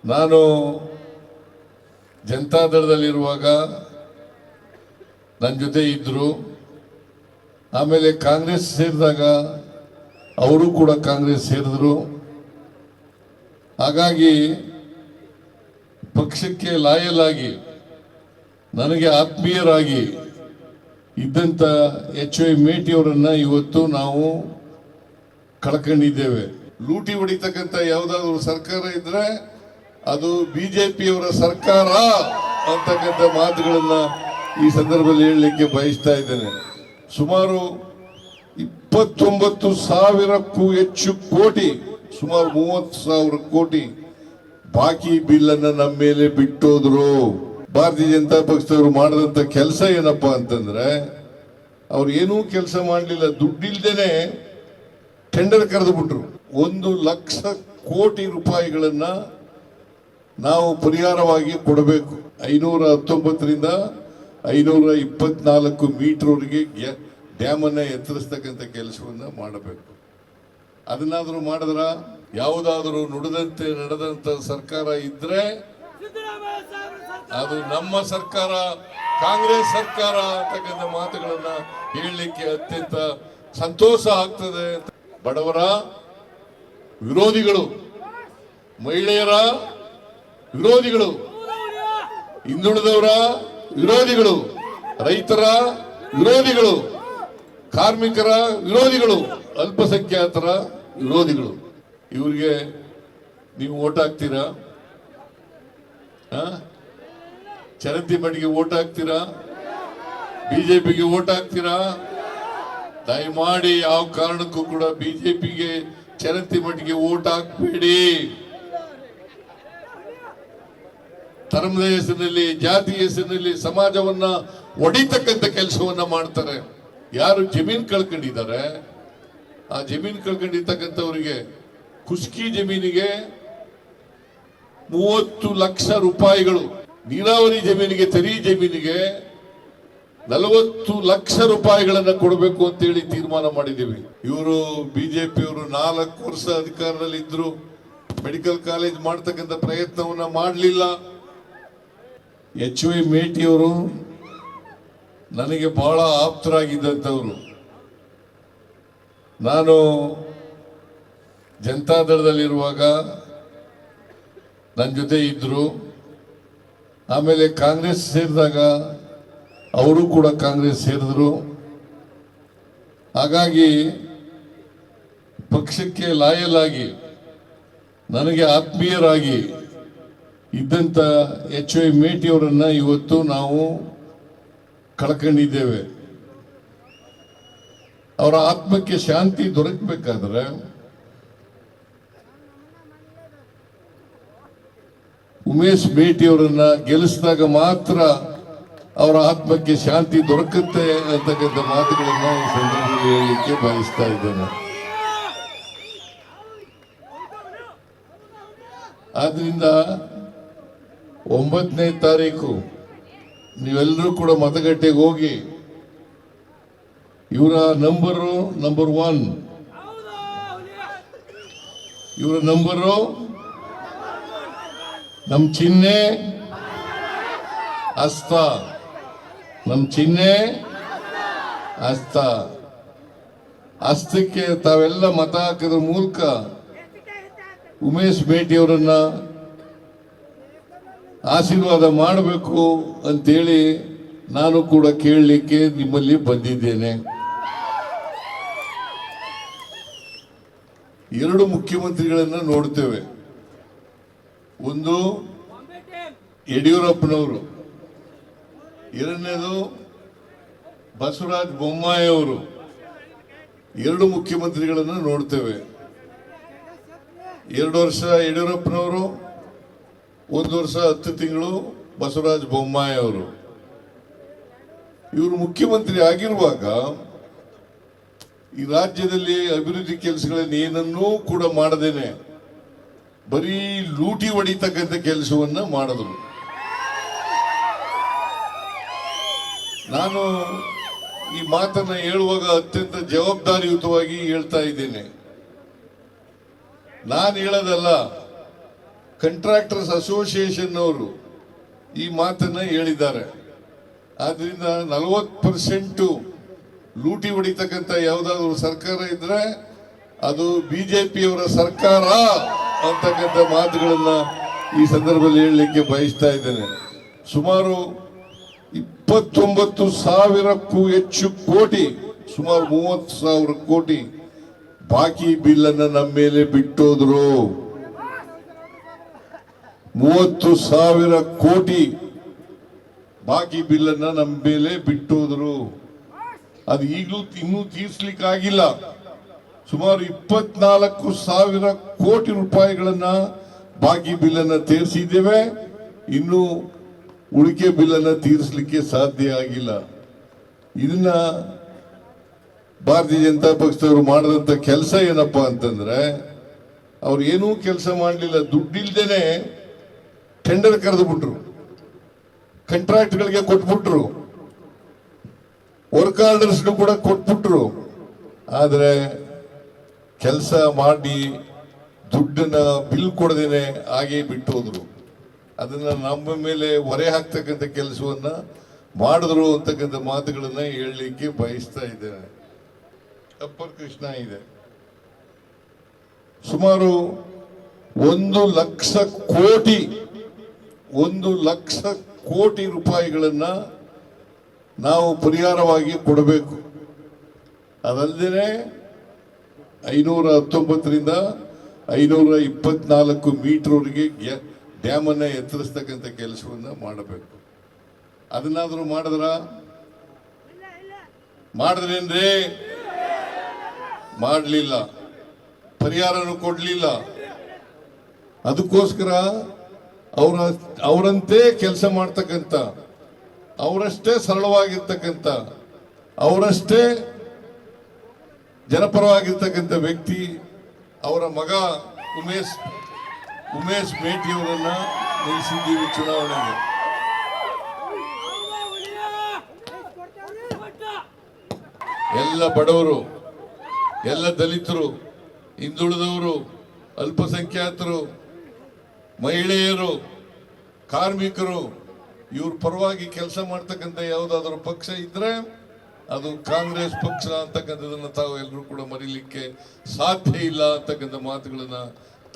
ನಾನು ಜನತಾದಳದಲ್ಲಿರುವಾಗ ನನ್ನ ಜೊತೆ ಇದ್ದರು. ಆಮೇಲೆ ಕಾಂಗ್ರೆಸ್ ಸೇರಿದಾಗ ಅವರು ಕೂಡ ಕಾಂಗ್ರೆಸ್ ಸೇರಿದ್ರು. ಹಾಗಾಗಿ ಪಕ್ಷಕ್ಕೆ ಲಾಯಲ್ ಆಗಿ ನನಗೆ ಆತ್ಮೀಯರಾಗಿ ಇದ್ದಂಥ HY ಮೇಟಿ ಅವರನ್ನ ಇವತ್ತು ನಾವು ಕಳ್ಕೊಂಡಿದ್ದೇವೆ. ಲೂಟಿ ಹೊಡಿತಕ್ಕಂಥ ಯಾವುದಾದ್ರೂ ಸರ್ಕಾರ ಇದ್ರೆ ಅದು ಬಿಜೆಪಿಯವರ ಸರ್ಕಾರ ಅಂತಕ್ಕಂಥ ಮಾತುಗಳನ್ನ ಈ ಸಂದರ್ಭದಲ್ಲಿ ಹೇಳಲಿಕ್ಕೆ ಬಯಸ್ತಾ ಇದ್ದೇನೆ. ಸುಮಾರು 29,000ಕ್ಕೂ ಹೆಚ್ಚು ಕೋಟಿ, ಸುಮಾರು 30,000 ಕೋಟಿ ಬಾಕಿ ಬಿಲ್ ಅನ್ನ ನಮ್ಮ ಮೇಲೆ ಬಿಟ್ಟೋದ್ರು. ಭಾರತೀಯ ಜನತಾ ಪಕ್ಷದವರು ಮಾಡಿದಂತ ಕೆಲಸ ಏನಪ್ಪಾ ಅಂತಂದ್ರೆ, ಅವ್ರು ಏನೂ ಕೆಲಸ ಮಾಡಲಿಲ್ಲ. ದುಡ್ಡಿಲ್ದೇನೆ ಟೆಂಡರ್ ಕರೆದು ಬಿಟ್ರು. 1,00,000 ಕೋಟಿ ರೂಪಾಯಿಗಳನ್ನ ನಾವು ಪರಿಹಾರವಾಗಿ ಕೊಡಬೇಕು. 519ರಿಂದ 524 ಮೀಟರ್ವರೆಗೆ ಡ್ಯಾಮ್ ಅನ್ನ ಎತ್ತರಿಸ್ತಕ್ಕಂಥ ಕೆಲಸವನ್ನ ಮಾಡಬೇಕು. ಅದನ್ನಾದ್ರೂ ಮಾಡಿದ್ರ? ಯಾವುದಾದ್ರೂ ನುಡಿದಂತೆ ನಡೆದಂತ ಸರ್ಕಾರ ಇದ್ರೆ ಅದು ನಮ್ಮ ಸರ್ಕಾರ, ಕಾಂಗ್ರೆಸ್ ಸರ್ಕಾರ ಅಂತಕ್ಕಂಥ ಮಾತುಗಳನ್ನ ಹೇಳಲಿಕ್ಕೆ ಅತ್ಯಂತ ಸಂತೋಷ ಆಗ್ತದೆ. ಬಡವರ ವಿರೋಧಿಗಳು, ಮಹಿಳೆಯರ ವಿರೋಧಿಗಳು, ಹಿಂದುಳಿದವರ ವಿರೋಧಿಗಳು, ರೈತರ ವಿರೋಧಿಗಳು, ಕಾರ್ಮಿಕರ ವಿರೋಧಿಗಳು, ಅಲ್ಪಸಂಖ್ಯಾತರ ವಿರೋಧಿಗಳು. ಇವರಿಗೆ ನೀವು ಓಟ್ ಹಾಕ್ತೀರಾ? ಚರಂತಿ ಮಟ್ಟಿಗೆ ಓಟ್ ಹಾಕ್ತೀರಾ? ಬಿಜೆಪಿಗೆ ಓಟ್ ಹಾಕ್ತೀರಾ? ದಯಮಾಡಿ ಯಾವ ಕಾರಣಕ್ಕೂ ಕೂಡ ಬಿಜೆಪಿಗೆ ಚರಂತಿ ಮಟ್ಟಿಗೆ ಓಟ್ ಹಾಕಬೇಡಿ. ಧರ್ಮದ ಹೆಸರಿನಲ್ಲಿ, ಜಾತಿ ಹೆಸರಿನಲ್ಲಿ ಸಮಾಜವನ್ನ ಒಡಿತಕ್ಕಂಥ ಕೆಲಸವನ್ನ ಮಾಡ್ತಾರೆ. ಯಾರು ಜಮೀನು ಕಳ್ಕೊಂಡಿದ್ದಾರೆ, ಆ ಜಮೀನು ಕಳ್ಕೊಂಡಿರ್ತಕ್ಕಂಥವರಿಗೆ ಖುಷ್ಕಿ ಜಮೀನಿಗೆ 30 ಲಕ್ಷ ರೂಪಾಯಿಗಳು, ನೀರಾವರಿ ಜಮೀನಿಗೆ, ತರಿ ಜಮೀನಿಗೆ 40 ಲಕ್ಷ ರೂಪಾಯಿಗಳನ್ನ ಕೊಡಬೇಕು ಅಂತೇಳಿ ತೀರ್ಮಾನ ಮಾಡಿದ್ದೀವಿ. ಇವರು ಬಿಜೆಪಿಯವರು 4 ವರ್ಷ ಅಧಿಕಾರದಲ್ಲಿ ಇದ್ರು, ಮೆಡಿಕಲ್ ಕಾಲೇಜ್ ಮಾಡ್ತಕ್ಕಂಥ ಪ್ರಯತ್ನವನ್ನ ಮಾಡಲಿಲ್ಲ. HY ಮೇಟಿಯವರು ನನಗೆ ಬಹಳ ಆಪ್ತರಾಗಿದ್ದಂಥವ್ರು. ನಾನು ಜನತಾದಳದಲ್ಲಿರುವಾಗ ನನ್ನ ಜೊತೆ ಇದ್ದರು. ಆಮೇಲೆ ಕಾಂಗ್ರೆಸ್ ಸೇರಿದಾಗ ಅವರು ಕೂಡ ಕಾಂಗ್ರೆಸ್ ಸೇರಿದ್ರು. ಹಾಗಾಗಿ ಪಕ್ಷಕ್ಕೆ ಲಾಯಲ್ ಆಗಿ ನನಗೆ ಆತ್ಮೀಯರಾಗಿ ಇದ್ದಂಥ HY ಮೇಟಿಯವರನ್ನ ಇವತ್ತು ನಾವು ಕಳ್ಕೊಂಡಿದ್ದೇವೆ. ಅವರ ಆತ್ಮಕ್ಕೆ ಶಾಂತಿ ದೊರಕಬೇಕಾದ್ರೆ ಉಮೇಶ್ ಮೇಟಿಯವರನ್ನ ಗೆಲ್ಲಿಸಿದಾಗ ಮಾತ್ರ ಅವರ ಆತ್ಮಕ್ಕೆ ಶಾಂತಿ ದೊರಕುತ್ತೆ ಅಂತಕ್ಕಂಥ ಮಾತುಗಳನ್ನ ಈ ಸಂದರ್ಭದಲ್ಲಿ ಹೇಳಲಿಕ್ಕೆ ಬಯಸ್ತಾ ಇದ್ದೇನೆ. ಆದ್ರಿಂದ 9ನೇ ತಾರೀಕು ನೀವೆಲ್ಲರೂ ಕೂಡ ಮತಗಟ್ಟೆಗೆ ಹೋಗಿ ಇವರ ನಂಬರ್ 1, ಇವರ ನಂಬರು, ನಮ್ಮ ಚಿಹ್ನೆ ಹಸ್ತ, ನಮ್ಮ ಚಿಹ್ನೆ ಹಸ್ತ. ಹಸ್ತಕ್ಕೆ ತಾವೆಲ್ಲ ಮತ ಹಾಕೋದ್ರ ಮೂಲಕ ಉಮೇಶ್ ಮೇಟಿಯವರನ್ನ ಆಶೀರ್ವಾದ ಮಾಡಬೇಕು ಅಂತೇಳಿ ನಾನು ಕೂಡ ಕೇಳಲಿಕ್ಕೆ ನಿಮ್ಮಲ್ಲಿ ಬಂದಿದ್ದೇನೆ. 2 ಮುಖ್ಯಮಂತ್ರಿಗಳನ್ನ ನೋಡ್ತೇವೆ. ಒಂದು ಯಡಿಯೂರಪ್ಪನವರು, ಎರಡನೇದು ಬಸವರಾಜ ಬೊಮ್ಮಾಯಿ ಅವರು. 2 ಮುಖ್ಯಮಂತ್ರಿಗಳನ್ನ ನೋಡ್ತೇವೆ. 2 ವರ್ಷ ಯಡಿಯೂರಪ್ಪನವರು, 1 ವರ್ಷ 10 ತಿಂಗಳು ಬಸವರಾಜ ಬೊಮ್ಮಾಯಿ ಅವರು. ಇವರು ಮುಖ್ಯಮಂತ್ರಿ ಆಗಿರುವಾಗ ಈ ರಾಜ್ಯದಲ್ಲಿ ಅಭಿವೃದ್ಧಿ ಕೆಲಸಗಳನ್ನು ಏನನ್ನೂ ಕೂಡ ಮಾಡದೇನೆ ಬರೀ ಲೂಟಿ ಹೊಡಿತಕ್ಕಂಥ ಕೆಲಸವನ್ನ ಮಾಡಿದ್ರು. ನಾನು ಈ ಮಾತನ್ನ ಹೇಳುವಾಗ ಅತ್ಯಂತ ಜವಾಬ್ದಾರಿಯುತವಾಗಿ ಹೇಳ್ತಾ ಇದ್ದೇನೆ. ನಾನು ಹೇಳೋದಲ್ಲ, ಕಾಂಟ್ರಾಕ್ಟರ್ಸ್ ಅಸೋಸಿಯೇಷನ್ ಅವರು ಈ ಮಾತನ್ನ ಹೇಳಿದ್ದಾರೆ. ಆದ್ರಿಂದ 40% ಲೂಟಿ ಹೊಡಿತಕ್ಕಂಥ ಯಾವುದಾದ್ರು ಸರ್ಕಾರ ಇದ್ರೆ ಅದು ಬಿಜೆಪಿಯವರ ಸರ್ಕಾರ ಅಂತಕ್ಕಂಥ ಮಾತುಗಳನ್ನ ಈ ಸಂದರ್ಭದಲ್ಲಿ ಹೇಳಲಿಕ್ಕೆ ಬಯಸ್ತಾ ಇದ್ದೇನೆ. ಸುಮಾರು 29,000ಕ್ಕೂ ಹೆಚ್ಚು ಕೋಟಿ, ಸುಮಾರು 30,000 ಕೋಟಿ ಬಾಕಿ ಬಿಲ್ ಅನ್ನ ನಮ್ಮ ಮೇಲೆ ಬಿಟ್ಟೋದ್ರು. 30,000 ಕೋಟಿ ಬಾಕಿ ಬಿಲ್ ಅನ್ನ ನಮ್ಮ ಮೇಲೆ ಬಿಟ್ಟೋದ್ರು. ಅದು ಈಗಲೂ ಇನ್ನೂ ತೀರ್ಸ್ಲಿಕ್ಕಾಗಿಲ್ಲ. ಸುಮಾರು 24,000 ಕೋಟಿ ರೂಪಾಯಿಗಳನ್ನ ಬಾಕಿ ಬಿಲ್ ಅನ್ನ ತೀರಿಸಿದ್ದೇವೆ. ಇನ್ನು ಉಳಿಕೆ ಬಿಲ್ ಅನ್ನ ತೀರಿಸಲಿಕ್ಕೆ ಸಾಧ್ಯ ಆಗಿಲ್ಲ. ಇದನ್ನ ಭಾರತೀಯ ಜನತಾ ಪಕ್ಷದವರು ಮಾಡಿದಂತ ಕೆಲಸ ಏನಪ್ಪಾ ಅಂತಂದ್ರೆ, ಅವ್ರು ಏನೂ ಕೆಲಸ ಮಾಡಲಿಲ್ಲ. ದುಡ್ಡಿಲ್ದೇನೆ ಟೆಂಡರ್ ಕರೆದು ಬಿಟ್ರು, ಕಾಂಟ್ರಾಕ್ಟ್ಗಳಿಗೆ ಕೊಟ್ಬಿಟ್ರು, ವರ್ಕ್ ಆರ್ಡರ್ಸ್ ಕೂಡ ಕೊಟ್ಬಿಟ್ರು. ಆದ್ರೆ ಕೆಲಸ ಮಾಡಿ ದುಡ್ಡನ್ನ ಬಿಲ್ ಕೊಡದೇನೆ ಹಾಗೆ ಬಿಟ್ಟು ಹೋದ್ರು. ಅದನ್ನ ನಮ್ಮ ಮೇಲೆ ಹೊರೆ ಹಾಕ್ತಕ್ಕಂಥ ಕೆಲಸವನ್ನ ಮಾಡಿದ್ರು ಅಂತಕ್ಕಂಥ ಮಾತುಗಳನ್ನ ಹೇಳಲಿಕ್ಕೆ ಬಯಸ್ತಾ ಇದ್ದೇನೆ. ಅಪ್ಪರ್ ಕೃಷ್ಣ ಇದೆ, ಸುಮಾರು 1,00,000 ಕೋಟಿ 1,00,000 ಕೋಟಿ ರೂಪಾಯಿಗಳನ್ನ ನಾವು ಪರಿಹಾರವಾಗಿ ಕೊಡಬೇಕು. ಅದಲ್ಲದೆ 519ರಿಂದ 524 ಮೀಟರ್ವರೆಗೆ ಡ್ಯಾಮ್ ಅನ್ನ ಎತ್ತರಿಸ್ತಕ್ಕಂಥ ಕೆಲಸವನ್ನ ಮಾಡಬೇಕು. ಅದನ್ನಾದ್ರೂ ಮಾಡಿದ್ರೇನ್ರಿ? ಮಾಡಲಿಲ್ಲ, ಪರಿಹಾರನೂ ಕೊಡ್ಲಿಲ್ಲ. ಅದಕ್ಕೋಸ್ಕರ ಅವರಂತೆ ಕೆಲಸ ಮಾಡ್ತಕ್ಕಂಥ, ಅವರಷ್ಟೇ ಸರಳವಾಗಿರ್ತಕ್ಕಂಥ, ಅವರಷ್ಟೇ ಜನಪರವಾಗಿರ್ತಕ್ಕಂಥ ವ್ಯಕ್ತಿ ಅವರ ಮಗ ಉಮೇಶ್ ಮೇಟಿ ಅವರನ್ನ ನಿಲ್ಲಿಸಿದ್ದೀವಿ ಚುನಾವಣೆಗೆ. ಎಲ್ಲ ಬಡವರು, ಎಲ್ಲ ದಲಿತರು, ಹಿಂದುಳಿದವರು, ಅಲ್ಪಸಂಖ್ಯಾತರು, ಮಹಿಳೆಯರು, ಕಾರ್ಮಿಕರು, ಇವ್ರ ಪರವಾಗಿ ಕೆಲಸ ಮಾಡ್ತಕ್ಕಂಥ ಯಾವುದಾದ್ರೂ ಪಕ್ಷ ಇದ್ರೆ ಅದು ಕಾಂಗ್ರೆಸ್ ಪಕ್ಷ ಅಂತಕ್ಕಂಥದನ್ನ ತಾವೆಲ್ಲರೂ ಕೂಡ ಮರೀಲಿಕ್ಕೆ ಸಾಧ್ಯ ಇಲ್ಲ ಅಂತಕ್ಕಂಥ ಮಾತುಗಳನ್ನ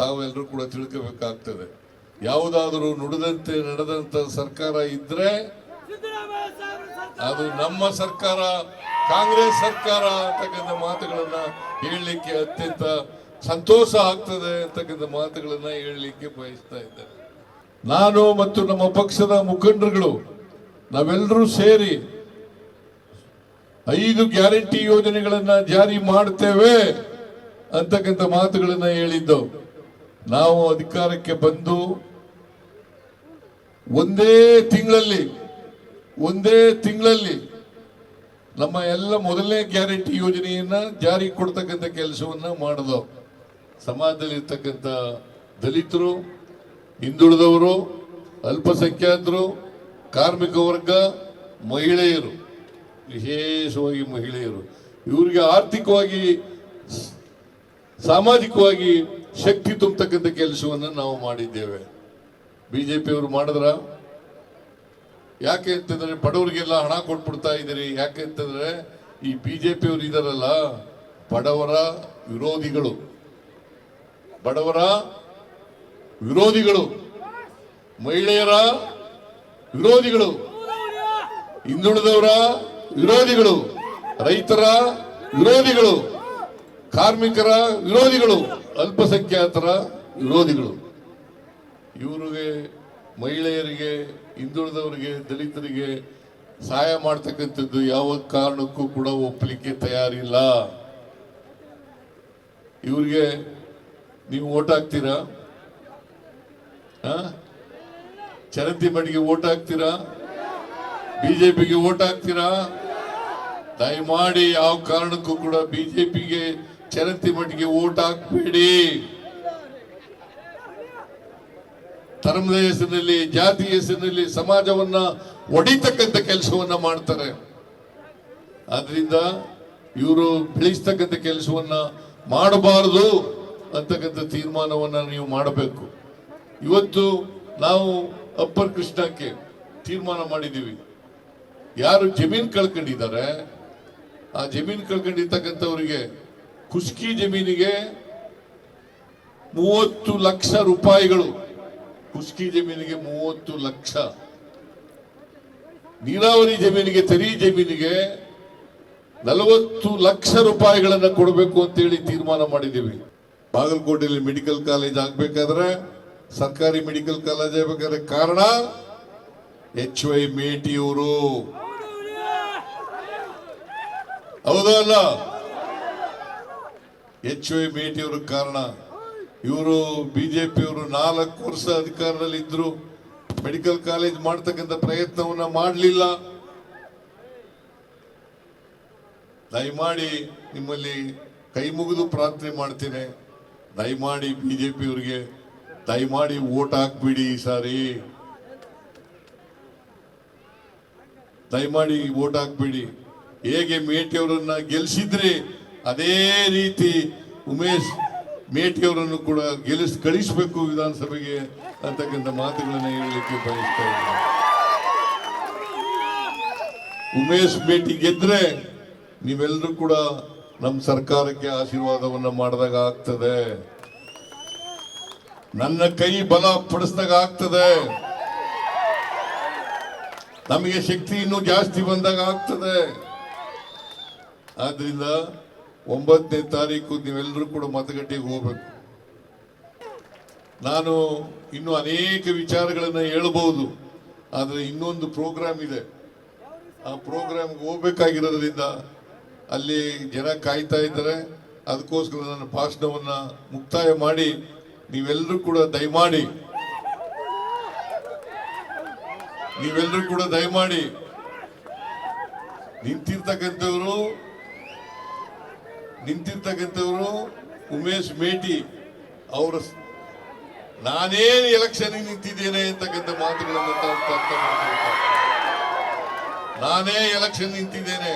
ತಾವೆಲ್ಲರೂ ಕೂಡ ತಿಳ್ಕೋಬೇಕಾಗ್ತದೆ. ಯಾವುದಾದ್ರೂ ನುಡಿದಂತೆ ನಡೆದಂತ ಸರ್ಕಾರ ಇದ್ರೆ ಅದು ನಮ್ಮ ಸರ್ಕಾರ, ಕಾಂಗ್ರೆಸ್ ಸರ್ಕಾರ ಅಂತಕ್ಕಂಥ ಮಾತುಗಳನ್ನ ಹೇಳಲಿಕ್ಕೆ ಅತ್ಯಂತ ಸಂತೋಷ ಆಗ್ತದೆ ಅಂತಕ್ಕಂಥ ಮಾತುಗಳನ್ನ ಹೇಳಲಿಕ್ಕೆ ಬಯಸ್ತಾ ಇದ್ದೇನೆ. ನಾನು ಮತ್ತು ನಮ್ಮ ಪಕ್ಷದ ಮುಖಂಡರುಗಳು ನಾವೆಲ್ಲರೂ ಸೇರಿ 5 ಗ್ಯಾರಂಟಿ ಯೋಜನೆಗಳನ್ನ ಜಾರಿ ಮಾಡ್ತೇವೆ ಅಂತಕ್ಕಂಥ ಮಾತುಗಳನ್ನ ಹೇಳಿದ್ದು. ನಾವು ಅಧಿಕಾರಕ್ಕೆ ಬಂದು ಒಂದೇ ತಿಂಗಳಲ್ಲಿ ನಮ್ಮ ಎಲ್ಲ ಮೊದಲನೇ ಗ್ಯಾರಂಟಿ ಯೋಜನೆಯನ್ನ ಜಾರಿ ಕೊಡ್ತಕ್ಕಂಥ ಕೆಲಸವನ್ನ ಮಾಡಿದವು. ಸಮಾಜದಲ್ಲಿ ಇರ್ತಕ್ಕಂಥ ದಲಿತರು, ಹಿಂದುಳಿದವರು, ಅಲ್ಪಸಂಖ್ಯಾತರು, ಕಾರ್ಮಿಕ ವರ್ಗ, ಮಹಿಳೆಯರು, ವಿಶೇಷವಾಗಿ ಮಹಿಳೆಯರು, ಇವರಿಗೆ ಆರ್ಥಿಕವಾಗಿ ಸಾಮಾಜಿಕವಾಗಿ ಶಕ್ತಿ ತುಂಬತಕ್ಕಂಥ ಕೆಲಸವನ್ನ ನಾವು ಮಾಡಿದ್ದೇವೆ. ಬಿಜೆಪಿಯವರು ಮಾಡಿದ್ರ? ಯಾಕೆ ಅಂತಂದ್ರೆ ಬಡವರಿಗೆಲ್ಲ ಹಣ ಕೊಟ್ಬಿಡ್ತಾ ಇದ್ದೀರಿ. ಯಾಕೆ ಅಂತಂದ್ರೆ ಈ ಬಿಜೆಪಿಯವರು ಇದಾರಲ್ಲ, ಬಡವರ ವಿರೋಧಿಗಳು, ಮಹಿಳೆಯರ ವಿರೋಧಿಗಳು, ಹಿಂದುಳಿದವರ ವಿರೋಧಿಗಳು, ರೈತರ ವಿರೋಧಿಗಳು, ಕಾರ್ಮಿಕರ ವಿರೋಧಿಗಳು, ಅಲ್ಪಸಂಖ್ಯಾತರ ವಿರೋಧಿಗಳು. ಇವರಿಗೆ, ಮಹಿಳೆಯರಿಗೆ, ಹಿಂದುಳಿದವರಿಗೆ, ದಲಿತರಿಗೆ ಸಹಾಯ ಮಾಡ್ತಕ್ಕಂಥದ್ದು ಯಾವ ಕಾರಣಕ್ಕೂ ಕೂಡ ಒಪ್ಪಲಿಕ್ಕೆ ತಯಾರಿಲ್ಲ. ಇವ್ರಿಗೆ ನೀವು ಓಟ್ ಹಾಕ್ತೀರಾ? ಚರಂತಿ ಮಡಿಗೆ ಓಟ್ ಹಾಕ್ತೀರಾ? ಬಿಜೆಪಿಗೆ ಓಟ್ ಹಾಕ್ತೀರಾ? ದಯಮಾಡಿ ಯಾವ ಕಾರಣಕ್ಕೂ ಕೂಡ ಬಿಜೆಪಿಗೆ, ಚರಂತಿ ಮಟ್ಟಿಗೆ ಓಟ್ ಹಾಕಬೇಡಿ. ಧರ್ಮದ ಹೆಸರಿನಲ್ಲಿ, ಜಾತಿ ಹೆಸರಿನಲ್ಲಿ ಸಮಾಜವನ್ನ ಒಡಿತಕ್ಕಂಥ ಕೆಲಸವನ್ನ ಮಾಡ್ತಾರೆ. ಆದ್ರಿಂದ ಇವರು ಬೆಳೆಸ್ತಕ್ಕಂಥ ಕೆಲಸವನ್ನ ಮಾಡಬಾರದು ಅಂತಕ್ಕಂಥ ತೀರ್ಮಾನವನ್ನ ನೀವು ಮಾಡಬೇಕು. ಇವತ್ತು ನಾವು ಅಪ್ಪರ್ ಕೃಷ್ಣಕ್ಕೆ ತೀರ್ಮಾನ ಮಾಡಿದ್ದೀವಿ. ಯಾರು ಜಮೀನು ಕಳ್ಕೊಂಡಿದ್ದಾರೆ ಆ ಜಮೀನು ಕಳ್ಕೊಂಡಿರ್ತಕ್ಕಂಥವರಿಗೆ ಖುಷ್ಕಿ ಜಮೀನಿಗೆ 30 ಲಕ್ಷ ರೂಪಾಯಿಗಳು, ಖುಷ್ಕಿ ಜಮೀನಿಗೆ 30 ಲಕ್ಷ, ನೀರಾವರಿ ಜಮೀನಿಗೆ ತೆರಿ ಜಮೀನಿಗೆ 40 ಲಕ್ಷ ರೂಪಾಯಿಗಳನ್ನ ಕೊಡಬೇಕು ಅಂತೇಳಿ ತೀರ್ಮಾನ ಮಾಡಿದ್ದೀವಿ. ಬಾಗಲಕೋಟೆಯಲ್ಲಿ ಮೆಡಿಕಲ್ ಕಾಲೇಜ್ ಆಗ್ಬೇಕಾದ್ರೆ, ಸರ್ಕಾರಿ ಮೆಡಿಕಲ್ ಕಾಲೇಜ್ ಆಗ್ಬೇಕಾದ್ರೆ ಕಾರಣ HY ಮೇಟಿಯವರು, ಹೌದಲ್ಲ? HY ಮೇಟಿಯವರು ಕಾರಣ. ಇವರು ಬಿಜೆಪಿಯವರು 4 ವರ್ಷ ಅಧಿಕಾರದಲ್ಲಿ ಇದ್ರು, ಮೆಡಿಕಲ್ ಕಾಲೇಜ್ ಮಾಡ್ತಕ್ಕಂಥ ಪ್ರಯತ್ನವನ್ನ ಮಾಡಲಿಲ್ಲ. ದಯಮಾಡಿ ನಿಮ್ಮಲ್ಲಿ ಕೈ ಮುಗಿದು ಪ್ರಾರ್ಥನೆ ಮಾಡ್ತೇನೆ, ದಯಮಾಡಿ ಬಿಜೆಪಿಯವರಿಗೆ ದಯಮಾಡಿ ವೋಟ್ ಹಾಕ್ಬಿಡಿ ಈ ಸಾರಿ, ದಯಮಾಡಿ ವೋಟ್ ಹಾಕ್ಬಿಡಿ. ಹೇಗೆ ಮೇಟಿಯವರನ್ನ ಗೆಲ್ಲಿಸಿದ್ರಿ ಅದೇ ರೀತಿ ಉಮೇಶ್ ಮೇಟಿಯವರನ್ನು ಕೂಡ ಕಳಿಸಬೇಕು ವಿಧಾನಸಭೆಗೆ ಅಂತಕ್ಕಂಥ ಮಾತುಗಳನ್ನ ಹೇಳಲಿಕ್ಕೆ ಬಯಸ್ತಾ ಇದ್ದೀನಿ. ಉಮೇಶ್ ಮೇಟಿ ಗೆದ್ರೆ ನೀವೆಲ್ಲರೂ ಕೂಡ ನಮ್ಮ ಸರ್ಕಾರಕ್ಕೆ ಆಶೀರ್ವಾದವನ್ನ ಮಾಡಿದಾಗ ಆಗ್ತದೆ, ನನ್ನ ಕೈ ಬಲ ಪಡಿಸಿದಾಗ ಆಗ್ತದೆ, ನಮಗೆ ಶಕ್ತಿ ಇನ್ನೂ ಜಾಸ್ತಿ ಬಂದಾಗ ಆಗ್ತದೆ. ಆದ್ರಿಂದ 9ನೇ ತಾರೀಕು ನೀವೆಲ್ಲರೂ ಕೂಡ ಮತಗಟ್ಟೆಗೆ ಹೋಗ್ಬೇಕು. ನಾನು ಇನ್ನು ಅನೇಕ ವಿಚಾರಗಳನ್ನ ಹೇಳಬಹುದು, ಆದ್ರೆ ಇನ್ನೊಂದು ಪ್ರೋಗ್ರಾಮ್ ಇದೆ, ಆ ಪ್ರೋಗ್ರಾಮ್ಗೆ ಹೋಗ್ಬೇಕಾಗಿರೋದ್ರಿಂದ ಅಲ್ಲಿ ಜನ ಕಾಯ್ತಾ ಇದ್ದಾರೆ. ಅದಕ್ಕೋಸ್ಕರ ನನ್ನ ಭಾಷಣವನ್ನ ಮುಕ್ತಾಯ ಮಾಡಿ ನೀವೆಲ್ಲರೂ ಕೂಡ ದಯಮಾಡಿ ನಿಂತಿರ್ತಕ್ಕಂಥವ್ರು ಉಮೇಶ್ ಮೇಟಿ ಅವರು ನಾನೇ ಎಲೆಕ್ಷನ್ ನಿಂತಿದ್ದೇನೆ ಅಂತಕ್ಕಂಥ ಮಾತುಗಳನ್ನು ನಾನೇ ಎಲೆಕ್ಷನ್ ನಿಂತಿದ್ದೇನೆ